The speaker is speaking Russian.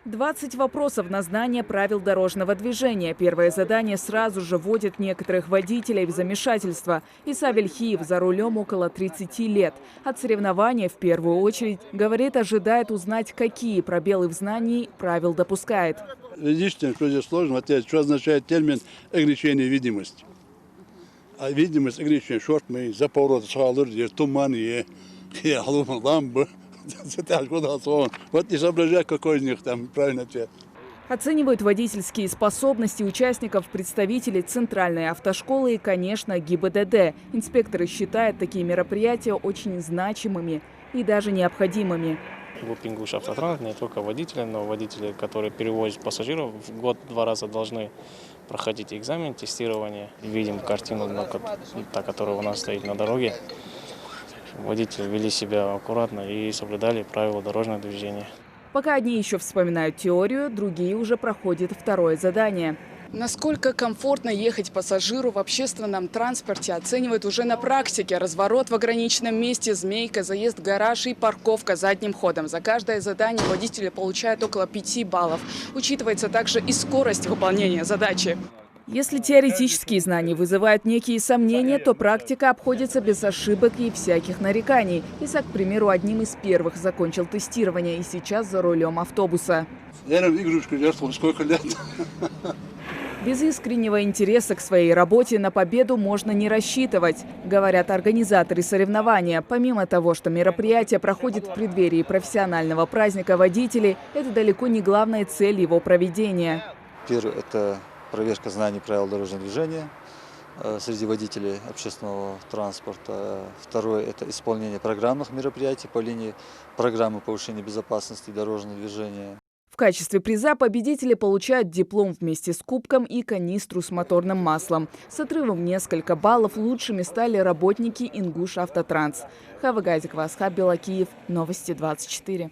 20 вопросов на знание правил дорожного движения. Первое задание сразу же вводит некоторых водителей в замешательство. Иса Вельхиев за рулем около 30 лет. От соревнования в первую очередь, говорит, ожидает узнать, какие пробелы в знании правил допускает. Видите, что здесь сложно ответить, что означает термин ограничение видимости. А видимость ограничения, шорт мы за поворот шалыр, туман и ламбы. Вот не соображаю, какой из них там правильный ответ. Оценивают водительские способности участников представители Центральной автошколы и, конечно, ГИБДД. Инспекторы считают такие мероприятия очень значимыми и даже необходимыми. ГУП «Ингуш Автотранс» не только водители, но водители, которые перевозят пассажиров, в год 2 раза должны проходить экзамен, тестирование. Видим картину, та, которая у нас стоит на дороге. Водители вели себя аккуратно и соблюдали правила дорожного движения. Пока одни еще вспоминают теорию, другие уже проходят второе задание. Насколько комфортно ехать пассажиру в общественном транспорте, оценивают уже на практике. Разворот в ограниченном месте, змейка, заезд в гараж и парковка задним ходом. За каждое задание водители получают около 5 баллов. Учитывается также и скорость выполнения задачи. Если теоретические знания вызывают некие сомнения, то практика обходится без ошибок и всяких нареканий. Иса, к примеру, одним из первых закончил тестирование и сейчас за рулем автобуса. Игрушку детством сколько лет. Без искреннего интереса к своей работе на победу можно не рассчитывать, говорят организаторы соревнования. Помимо того, что мероприятие проходит в преддверии профессионального праздника водителей, это далеко не главная цель его проведения. Первое – это проверка знаний правил дорожного движения среди водителей общественного транспорта. Второе – это исполнение программных мероприятий по линии программы повышения безопасности дорожного движения. В качестве приза победители получают диплом вместе с кубком и канистру с моторным маслом. С отрывом в несколько баллов лучшими стали работники Ингуш Автотранс. Хава Газикова, Асхаб Белакиев, Новости 24.